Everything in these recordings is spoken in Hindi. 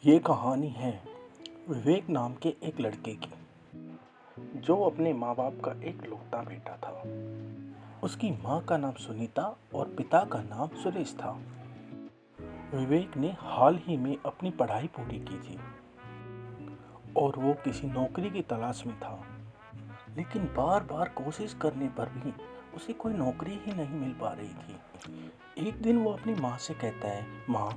ये कहानी है विवेक नाम के एक लड़के की जो अपने माँ बाप का एक लौता बेटा था। उसकी माँ का नाम सुनीता और पिता का नाम सुरेश था। विवेक ने हाल ही में अपनी पढ़ाई पूरी की थी और वो किसी नौकरी की तलाश में था, लेकिन बार बार कोशिश करने पर भी उसे कोई नौकरी ही नहीं मिल पा रही थी। एक दिन वो अपनी माँ से कहता है, माँ,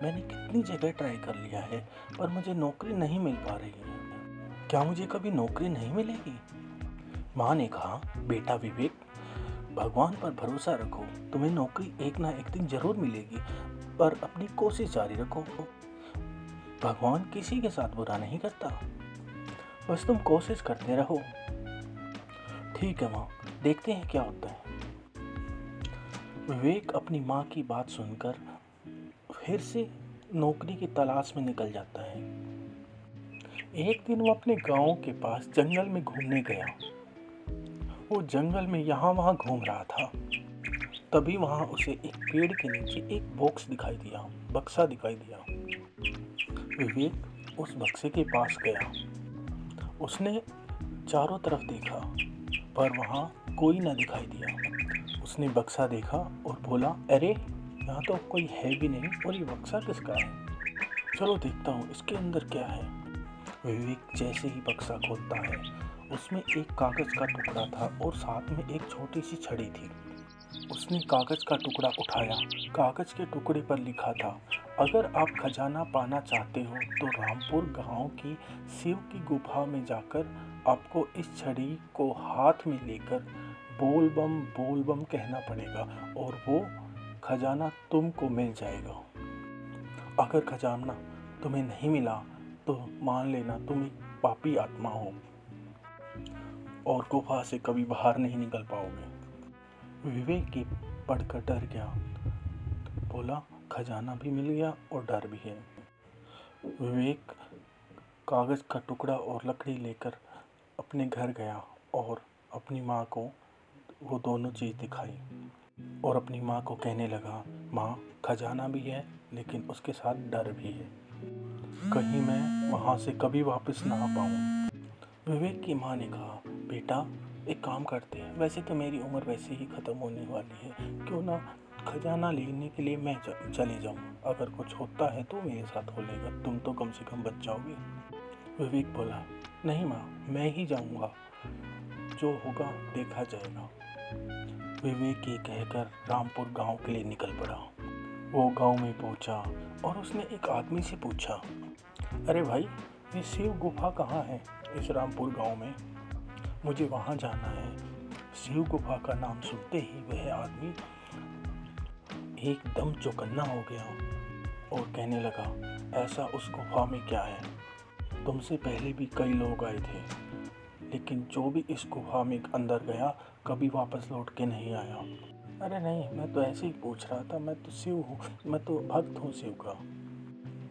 मैंने कितनी जगह ट्राई कर लिया है पर मुझे नौकरी नहीं मिल पा रही है, क्या मुझे कभी नौकरी नहीं मिलेगी? माँ ने कहा, बेटा विवेक, भगवान पर भरोसा रखो, तुम्हें नौकरी एक ना एक दिन जरूर मिलेगी, पर अपनी कोशिश जारी रखो। भगवान किसी के साथ बुरा नहीं करता, बस तुम कोशिश करते रहो। ठीक है माँ, देखते हैं क्या होता है। विवेक अपनी माँ की बात सुनकर फिर से नौकरी की तलाश में निकल जाता है। एक दिन वो अपने गांव के पास जंगल में घूमने गया। वो जंगल में यहाँ वहाँ घूम रहा था। तभी वहाँ उसे एक पेड़ के नीचे एक बक्सा दिखाई दिया। विवेक उस बक्से के पास गया। उसने चारों तरफ देखा पर वहाँ कोई न दिखाई दिया। उसने बक्सा देखा और बोला, अरे यहाँ तो कोई है भी नहीं और ये बक्सा किसका है? चलो देखता हूँ इसके अंदर क्या है। विवेक जैसे ही बक्सा खोलता है, उसमें एक कागज का टुकड़ा था और साथ में एक छोटी सी छड़ी थी। उसने कागज का टुकड़ा उठाया। कागज के टुकड़े पर लिखा था, अगर आप खजाना पाना चाहते हो तो रामपुर गांव की शिव की गुफा में जाकर आपको इस छड़ी को हाथ में लेकर बोल बम कहना पड़ेगा और वो खजाना तुमको मिल जाएगा। अगर खजाना तुम्हें नहीं मिला तो मान लेना तुम एक पापी आत्मा हो और गुफा से कभी बाहर नहीं निकल पाओगे। विवेक की पढ़कर डर गया। बोला, खजाना भी मिल गया और डर भी है। विवेक कागज का टुकड़ा और लकड़ी लेकर अपने घर गया और अपनी माँ को वो दोनों चीज़ दिखाई और अपनी माँ को कहने लगा, माँ, खजाना भी है लेकिन उसके साथ डर भी है, कहीं मैं वहाँ से कभी वापस ना आ पाऊँ। विवेक की माँ ने कहा, बेटा एक काम करते हैं, वैसे तो मेरी उम्र वैसे ही ख़त्म होने वाली है, क्यों ना खजाना लेने के लिए मैं चले जाऊँ, अगर कुछ होता है तो मेरे साथ हो लेगा, तुम तो कम से कम बच जाओगे। विवेक बोला, नहीं माँ, मैं ही जाऊँगा, जो होगा देखा जाएगा। विवेक ये कहकर रामपुर गांव के लिए निकल पड़ा। वो गांव में पहुंचा और उसने एक आदमी से पूछा, अरे भाई, ये शिव गुफा कहाँ है इस रामपुर गांव में? मुझे वहाँ जाना है। शिव गुफा का नाम सुनते ही वह आदमी एकदम चौकन्ना हो गया और कहने लगा, ऐसा उस गुफा में क्या है? तुमसे पहले भी कई लोग आए थे, लेकिन जो भी इस गुफा में अंदर गया कभी वापस लौट के नहीं आया। अरे नहीं, मैं तो ऐसे ही पूछ रहा था, मैं तो शिव हूँ, मैं तो भक्त हूँ शिव का,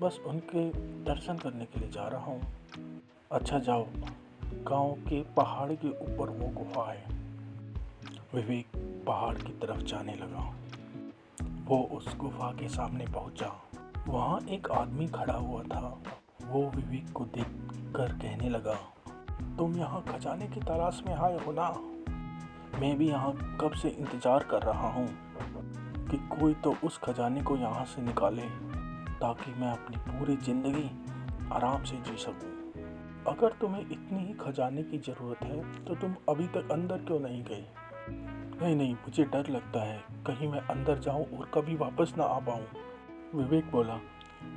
बस उनके दर्शन करने के लिए जा रहा हूँ। अच्छा जाओ, गांव के पहाड़ के ऊपर वो गुफा है। विवेक पहाड़ की तरफ जाने लगा। वो उस गुफा के सामने पहुंचा। वहाँ एक आदमी खड़ा हुआ था। वो विवेक को देखकर कहने लगा, तुम यहाँ खजाने की तलाश में आए हो ना? मैं भी यहाँ कब से इंतजार कर रहा हूँ कि कोई तो उस खजाने को यहाँ से निकाले ताकि मैं अपनी पूरी जिंदगी आराम से जी सकूँ। अगर तुम्हें इतनी ही खजाने की ज़रूरत है तो तुम अभी तक अंदर क्यों नहीं गए? नहीं, मुझे डर लगता है कहीं मैं अंदर जाऊँ और कभी वापस ना आ पाऊँ। विवेक बोला,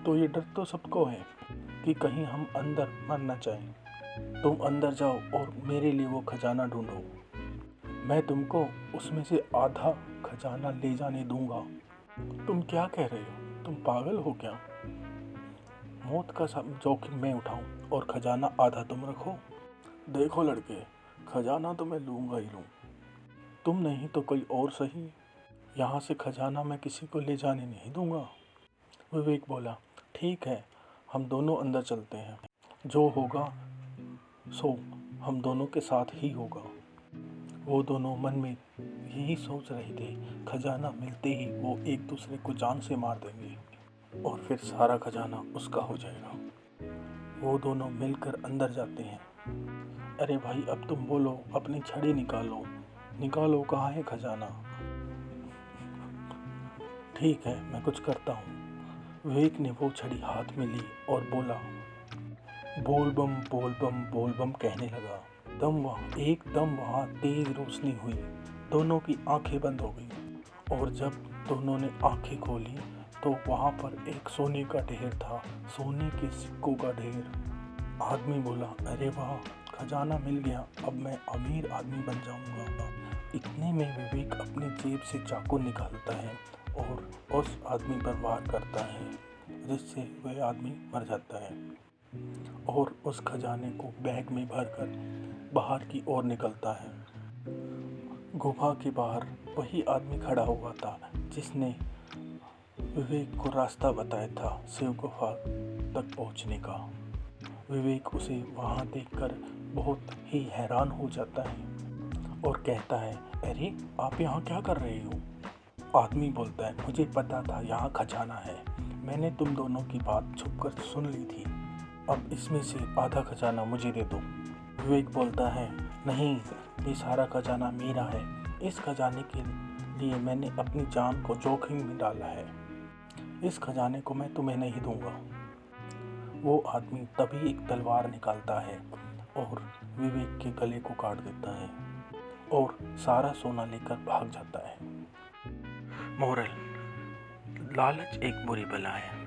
तो ये डर तो सबको है कि कहीं हम अंदर मर न जाएं। तुम अंदर जाओ और मेरे लिए वो खजाना ढूंढो, मैं तुमको उसमें से आधा खजाना ले जाने दूंगा। तुम क्या कह रहे हो? तुम पागल हो क्या? मौत का जोखिम मैं उठाऊं और खजाना आधा तुम रखो? देखो लड़के, खजाना तो मैं लूँगा ही लूँ, तुम नहीं तो कोई और सही, यहाँ से खजाना मैं किसी को ले जाने नहीं दूंगा। विवेक बोला, ठीक है, हम दोनों अंदर चलते हैं, जो होगा सो हम दोनों के साथ ही होगा। वो दोनों मन में यही सोच रहे थे, खजाना मिलते ही वो एक दूसरे को जान से मार देंगे और फिर सारा खजाना उसका हो जाएगा। वो दोनों मिलकर अंदर जाते हैं। अरे भाई, अब तुम बोलो, अपनी छड़ी निकालो, निकालो, कहाँ है खजाना? ठीक है, मैं कुछ करता हूँ। विवेक ने वो छड़ी हाथ में ली और बोला, बोल बम बोल बम बोल बम कहने लगा। एकदम वहाँ तेज रोशनी हुई। दोनों की आंखें बंद हो गई और जब दोनों ने आंखें खोली तो वहाँ पर एक सोने का ढेर था, सोने के सिक्कों का ढेर। आदमी बोला, अरे वाह, खजाना मिल गया, अब मैं अमीर आदमी बन जाऊंगा। इतने में विवेक अपनी जेब से चाकू निकालता है और उस आदमी पर वार करता है, जिससे वह आदमी मर जाता है और उस खजाने को बैग में भरकर बाहर की ओर निकलता है। गुफा के बाहर वही आदमी खड़ा हुआ था जिसने विवेक को रास्ता बताया था शिव गुफा तक पहुंचने का। विवेक उसे वहां देखकर बहुत ही हैरान हो जाता है और कहता है, अरे आप यहाँ क्या कर रहे हो? आदमी बोलता है, मुझे पता था यहाँ खजाना है, मैंने तुम दोनों की बात छुपकर सुन ली थी, अब इसमें से आधा खजाना मुझे दे दो। विवेक बोलता है, नहीं, ये सारा खजाना मेरा है, इस खजाने के लिए मैंने अपनी जान को जोखिम में डाला है, इस खजाने को मैं तुम्हें नहीं दूंगा। वो आदमी तभी एक तलवार निकालता है और विवेक के गले को काट देता है और सारा सोना लेकर भाग जाता है। मोरल, लालच एक बुरी बला है।